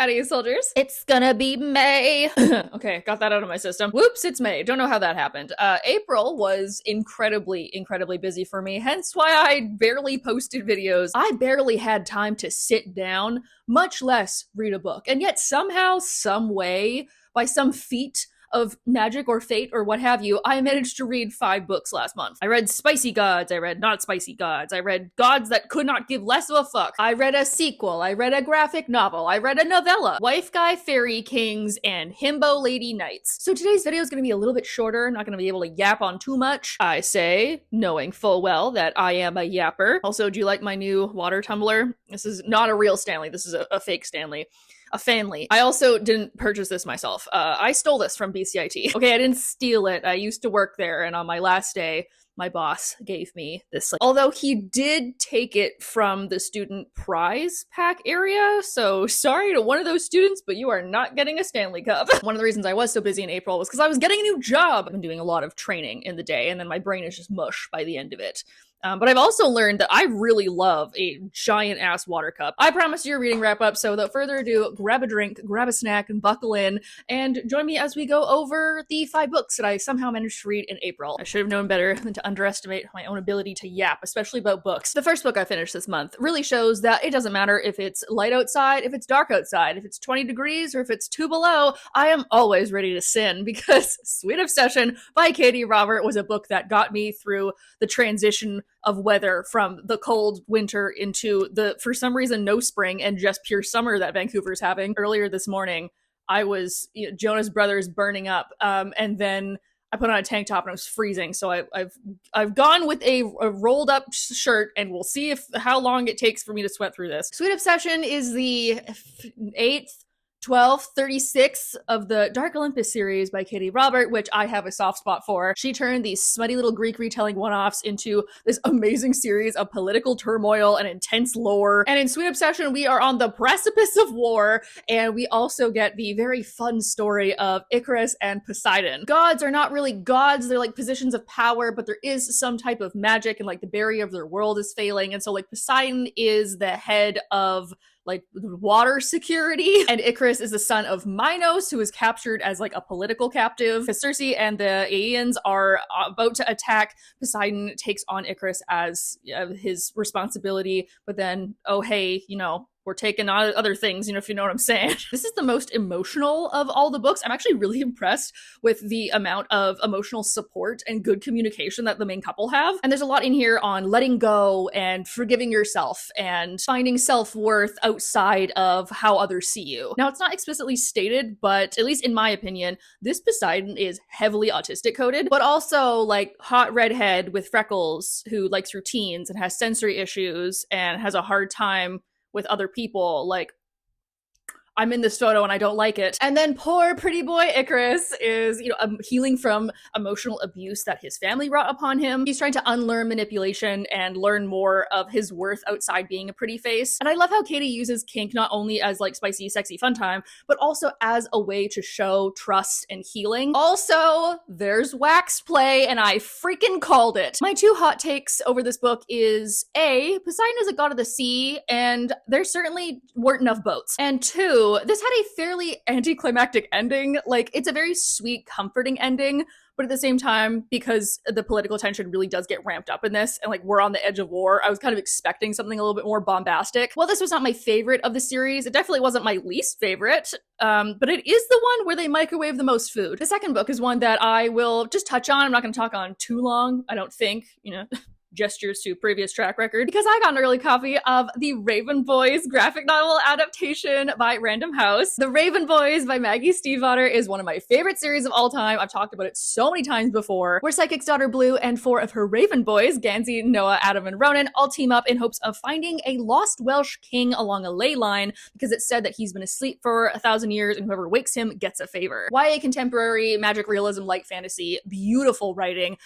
Howdy, soldiers. It's gonna be May. Okay, got that out of my system. Whoops, it's May. Don't know how that happened. April was incredibly busy for me, hence why I barely posted videos. I barely had time to sit down, much less read a book. And yet somehow, some way, by some feat of magic or fate or what have you, I managed to read 5 books last month. I read Spicy Gods, I read Not Spicy Gods, I read Gods That Could Not Give Less of a Fuck, I read a sequel, I read a graphic novel, I read a novella, Wife Guy Fairy Kings, and Himbo Lady Knights. So today's video is going to be a little bit shorter, I'm not going to be able to yap on too much. I say, knowing full well that I am a yapper. Also, do you like my new water tumbler? This is not a real Stanley, this is a fake Stanley. A family. I also didn't purchase this myself. I stole this from BCIT. Okay, I didn't steal it. I used to work there, and on my last day, my boss gave me this. Although he did take it from the student prize pack area, so sorry to one of those students, but you are not getting a Stanley Cup. One of the reasons I was so busy in April was because I was getting a new job. I've been doing a lot of training in the day, and then my brain is just mush by the end of it. But I've also learned that I really love a giant ass water cup. I promise you a reading wrap up, so without further ado, grab a drink, grab a snack, and buckle in, and join me as we go over the 5 books that I somehow managed to read in April. I should have known better than to underestimate my own ability to yap, especially about books. The first book I finished this month really shows that it doesn't matter if it's light outside, if it's dark outside, if it's 20 degrees, or if it's 2 below, I am always ready to sin, because Sweet Obsession by Katie Robert was a book that got me through the transition of weather from the cold winter into the, for some reason, no spring and just pure summer that Vancouver's having. Earlier this morning, I was, Jonas Brothers burning up, and then I put on a tank top and I was freezing. So I've gone with a rolled up shirt, and we'll see how long it takes for me to sweat through this. Sweet Obsession is the 8th 1236 of the Dark Olympus series by Katie Robert, which I have a soft spot for. She turned these smutty little Greek retelling one-offs into this amazing series of political turmoil and intense lore. And in Sweet Obsession, we are on the precipice of war, and we also get the very fun story of Icarus and Poseidon. Gods are not really gods, they're like positions of power, but there is some type of magic, and like the barrier of their world is failing, and so like Poseidon is the head of like water security, and Icarus is the son of Minos, who is captured as like a political captive. Circe and the Aeons are about to attack. Poseidon takes on Icarus as his responsibility, but then, oh hey, we're taking on other things, if you know what I'm saying. This is the most emotional of all the books. I'm actually really impressed with the amount of emotional support and good communication that the main couple have. And there's a lot in here on letting go and forgiving yourself and finding self-worth outside of how others see you. Now, it's not explicitly stated, but at least in my opinion, this Poseidon is heavily autistic coded, but also like hot redhead with freckles who likes routines and has sensory issues and has a hard time with other people, like, I'm in this photo and I don't like it. And then poor pretty boy Icarus is, healing from emotional abuse that his family wrought upon him. He's trying to unlearn manipulation and learn more of his worth outside being a pretty face. And I love how Katie uses kink not only as like spicy, sexy fun time, but also as a way to show trust and healing. Also, there's wax play, and I freaking called it. My 2 hot takes over this book is A, Poseidon is a god of the sea, and there certainly weren't enough boats. And 2, this had a fairly anticlimactic ending. Like, it's a very sweet, comforting ending, but at the same time, because the political tension really does get ramped up in this, and like we're on the edge of war, I was kind of expecting something a little bit more bombastic. While this was not my favorite of the series, it definitely wasn't my least favorite, but it is the one where they microwave the most food. The second book is one that I will just touch on. I'm not going to talk on too long, I don't think, gestures to previous track record, because I got an early copy of the Raven Boys graphic novel adaptation by Random House. The Raven Boys by Maggie Stiefvater is one of my favorite series of all time. I've talked about it so many times before, where Psychic's daughter Blue and 4 of her Raven Boys, Gansey, Noah, Adam, and Ronan, all team up in hopes of finding a lost Welsh king along a ley line, because it's said that he's been asleep for 1,000 years and whoever wakes him gets a favor. YA contemporary magic realism, light fantasy, beautiful writing,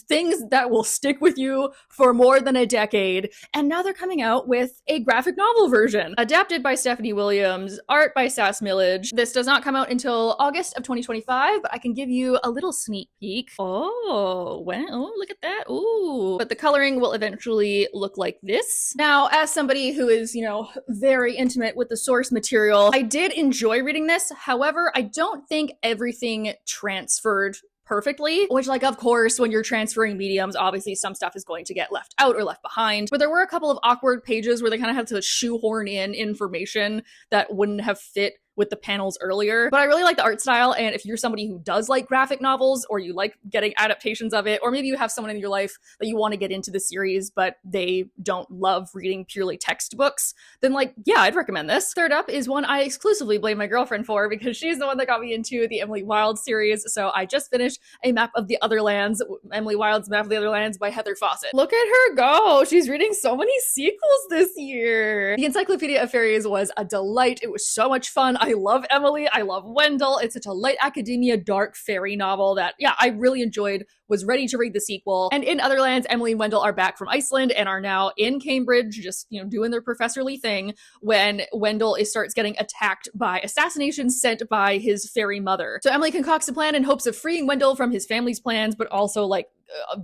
things that will stick with you to for more than a decade, and now they're coming out with a graphic novel version. Adapted by Stephanie Williams, art by Sass Millage. This does not come out until August of 2025, but I can give you a little sneak peek. Oh, well, oh, look at that. Ooh. But the coloring will eventually look like this. Now, as somebody who is, you know, very intimate with the source material, I did enjoy reading this. However, I don't think everything transferred perfectly, which, like, of course, when you're transferring mediums, obviously some stuff is going to get left out or left behind. But there were a couple of awkward pages where they kind of had to shoehorn in information that wouldn't have fit with the panels earlier. But I really like the art style, and if you're somebody who does like graphic novels, or you like getting adaptations of it, or maybe you have someone in your life that you want to get into the series but they don't love reading purely textbooks, then, like, yeah, I'd recommend this. Third up is one I exclusively blame my girlfriend for, because she's the one that got me into the Emily Wilde series. So I just finished A Map of the Otherlands, Emily Wilde's Map of the Otherlands by Heather Fawcett. Look at her go! She's reading so many sequels this year! The Encyclopedia of Fairies was a delight. It was so much fun. I love Emily. I love Wendell. It's such a light academia, dark fairy novel that, yeah, I really enjoyed. Was ready to read the sequel. And in Otherlands, Emily and Wendell are back from Iceland and are now in Cambridge, just, you know, doing their professorly thing, when Wendell starts getting attacked by assassinations sent by his fairy mother. So Emily concocts a plan in hopes of freeing Wendell from his family's plans, but also, like,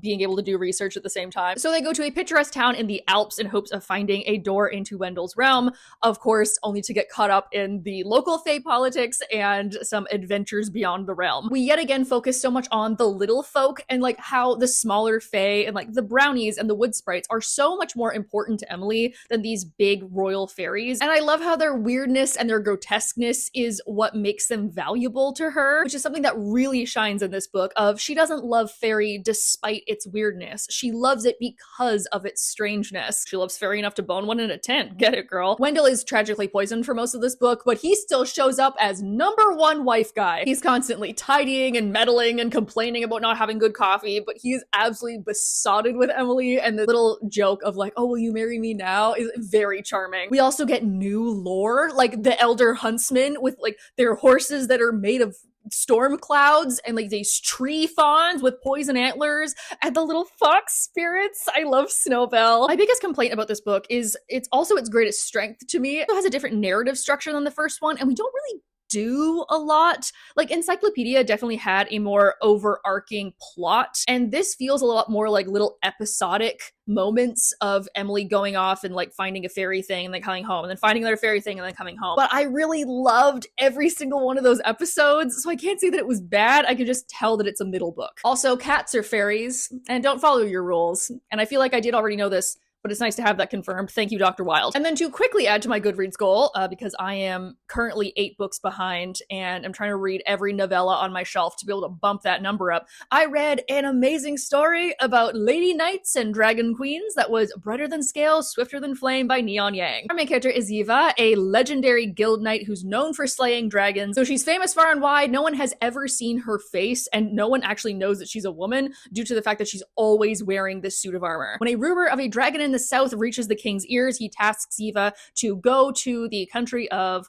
being able to do research at the same time. So they go to a picturesque town in the Alps in hopes of finding a door into Wendell's realm, of course, only to get caught up in the local fae politics and some adventures beyond the realm. We yet again focus so much on the little folk and, like, how the smaller fae and, like, the brownies and the wood sprites are so much more important to Emily than these big royal fairies. And I love how their weirdness and their grotesqueness is what makes them valuable to her, which is something that really shines in this book. Of she doesn't love fairy despite its weirdness. She loves it because of its strangeness. She loves fairy enough to bone one in a tent. Get it, girl. Wendell is tragically poisoned for most of this book, but he still shows up as #1 wife guy. He's constantly tidying and meddling and complaining about not having good coffee, but he's absolutely besotted with Emily, and the little joke of, like, oh, will you marry me now, is very charming. We also get new lore, like the elder huntsmen with, like, their horses that are made of storm clouds, and, like, these tree fawns with poison antlers, and the little fox spirits. I love Snowbell. My biggest complaint about this book is it's also its greatest strength to me. It has a different narrative structure than the first one, and we don't really do a lot. Like, Encyclopedia definitely had a more overarching plot, and this feels a lot more like little episodic moments of Emily going off and, like, finding a fairy thing and then coming home, and then finding another fairy thing and then coming home. But I really loved every single one of those episodes, so I can't say that it was bad. I could just tell that it's a middle book. Also, cats are fairies and don't follow your rules, and I feel like I did already know this, but it's nice to have that confirmed. Thank you, Dr. Wilde. And then to quickly add to my Goodreads goal, because I am currently 8 books behind and I'm trying to read every novella on my shelf to be able to bump that number up, I read an amazing story about lady knights and dragon queens that was brighter than scale, swifter than flame by Neon Yang. Our main character is Eva, a legendary guild knight who's known for slaying dragons. So she's famous far and wide. No one has ever seen her face, and no one actually knows that she's a woman due to the fact that she's always wearing this suit of armor. When a rumor of a dragon in the south reaches the king's ears, he tasks Eva to go to the country of,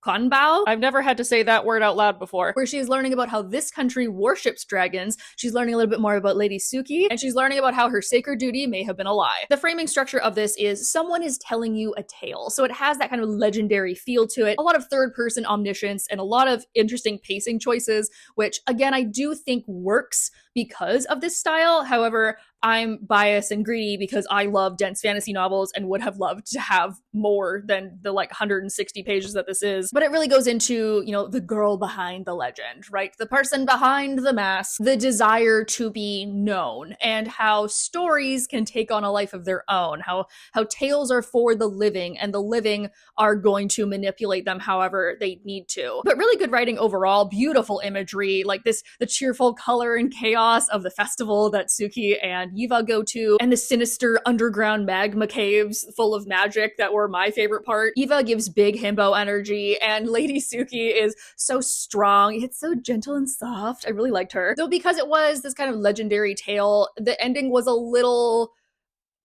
Kwanbao? I've never had to say that word out loud before. Where she's learning about how this country worships dragons. She's learning a little bit more about Lady Suki, and she's learning about how her sacred duty may have been a lie. The framing structure of this is someone is telling you a tale. So it has that kind of legendary feel to it. A lot of third-person omniscience and a lot of interesting pacing choices, which, again, I do think works because of this style. However, I'm biased and greedy because I love dense fantasy novels and would have loved to have more than the, like, 160 pages that this is. But it really goes into, you know, the girl behind the legend, right? The person behind the mask, the desire to be known, and how stories can take on a life of their own, how tales are for the living, and the living are going to manipulate them however they need to. But really good writing overall, beautiful imagery, like the cheerful color and chaos of the festival that Suki and Eva go to, and the sinister underground magma caves full of magic that were my favorite part. Eva gives big himbo energy, and Lady Suki is so strong. It's so gentle and soft. I really liked her. Though because it was this kind of legendary tale, the ending was a little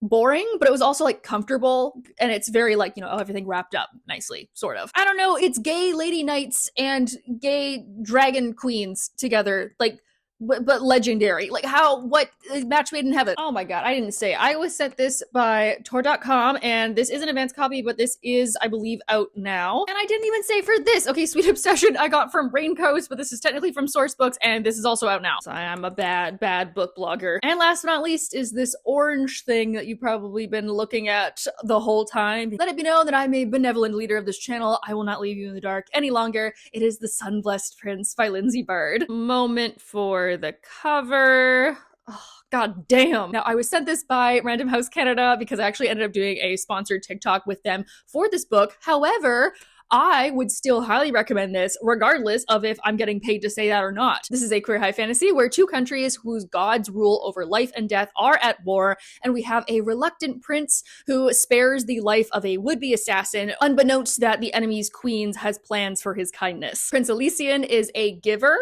boring, but it was also, like, comfortable, and it's very, like, you know, everything wrapped up nicely, sort of. I don't know, it's gay lady knights and gay dragon queens together. Like, but legendary. Like what match made in heaven. Oh my god, I didn't say. I was sent this by Tor.com, and this is an advanced copy, but this is, I believe, out now. And I didn't even say for this. Okay, Sweet Obsession I got from Raincoast, but this is technically from Sourcebooks, and this is also out now. So I am a bad book blogger. And last but not least is this orange thing that you've probably been looking at the whole time. Let it be known that I'm a benevolent leader of this channel. I will not leave you in the dark any longer. It is The Sun-Blessed Prince by Lindsay Bird. Moment for the cover. Oh, god damn. Now, I was sent this by Random House Canada because I actually ended up doing a sponsored TikTok with them for this book. However, I would still highly recommend this, regardless of if I'm getting paid to say that or not. This is a queer high fantasy where two countries whose gods rule over life and death are at war, and we have a reluctant prince who spares the life of a would-be assassin, unbeknownst that the enemy's queen has plans for his kindness. Prince Elysian is a giver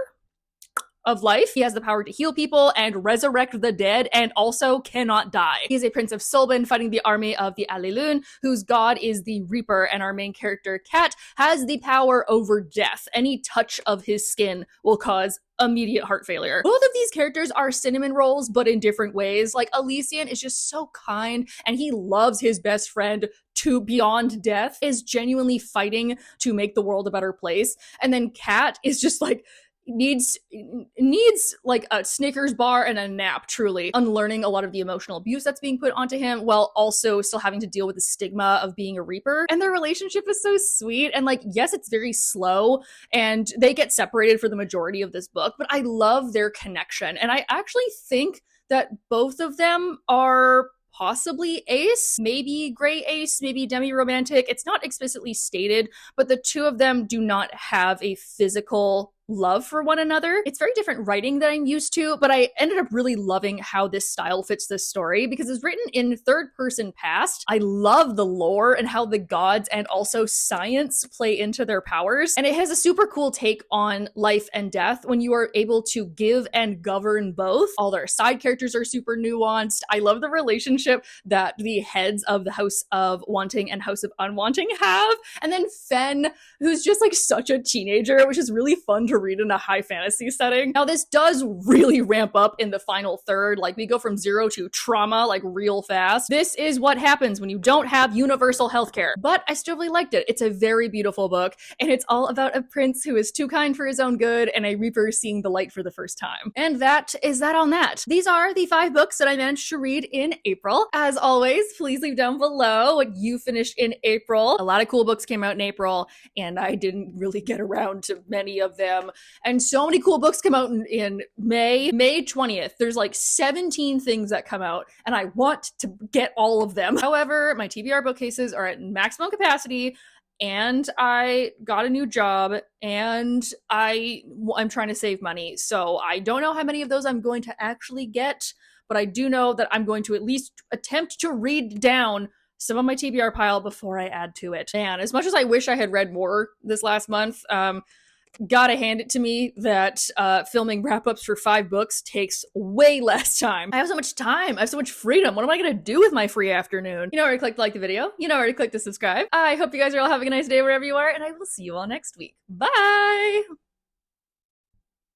of life. He has the power to heal people and resurrect the dead, and also cannot die. He is a prince of Sulban fighting the army of the Allelune, whose god is the Reaper, and our main character, Kat, has the power over death. Any touch of his skin will cause immediate heart failure. Both of these characters are cinnamon rolls, but in different ways. Like, Elysian is just so kind, and he loves his best friend to beyond death, is genuinely fighting to make the world a better place. And then Kat is just like, needs like a Snickers bar and a nap, truly. Unlearning a lot of the emotional abuse that's being put onto him, while also still having to deal with the stigma of being a Reaper. And their relationship is so sweet, and like, yes, it's very slow, and they get separated for the majority of this book, but I love their connection. And I actually think that both of them are possibly ace, maybe gray ace, maybe demi-romantic. It's not explicitly stated, but the two of them do not have a physical love for one another. It's very different writing that I'm used to, but I ended up really loving how this style fits this story because it's written in third person past. I love the lore and how the gods and also science play into their powers. And it has a super cool take on life and death when you are able to give and govern both. All their side characters are super nuanced. I love the relationship that the heads of the House of Wanting and House of Unwanting have. And then Fen, who's just like such a teenager, which is really fun to read in a high fantasy setting. Now, this does really ramp up in the final third. Like, we go from zero to trauma like real fast. This is what happens when you don't have universal healthcare. But I still really liked it. It's a very beautiful book, and it's all about a prince who is too kind for his own good and a Reaper seeing the light for the first time. And that is that on that. These are the 5 books that I managed to read in April. As always, please leave down below what you finished in April. A lot of cool books came out in April, and I didn't really get around to many of them. And so many cool books come out in May 20th. There's like 17 things that come out, and I want to get all of them. However, my TBR bookcases are at maximum capacity, and I got a new job, and I'm trying to save money. So I don't know how many of those I'm going to actually get, but I do know that I'm going to at least attempt to read down some of my TBR pile before I add to it. And as much as I wish I had read more this last month, gotta hand it to me that filming wrap-ups for 5 books takes way less time. I have so much time. I have so much freedom. What am I gonna do with my free afternoon? You know where to click to like the video. You know where to click to subscribe. I hope you guys are all having a nice day wherever you are, and I will see you all next week. Bye!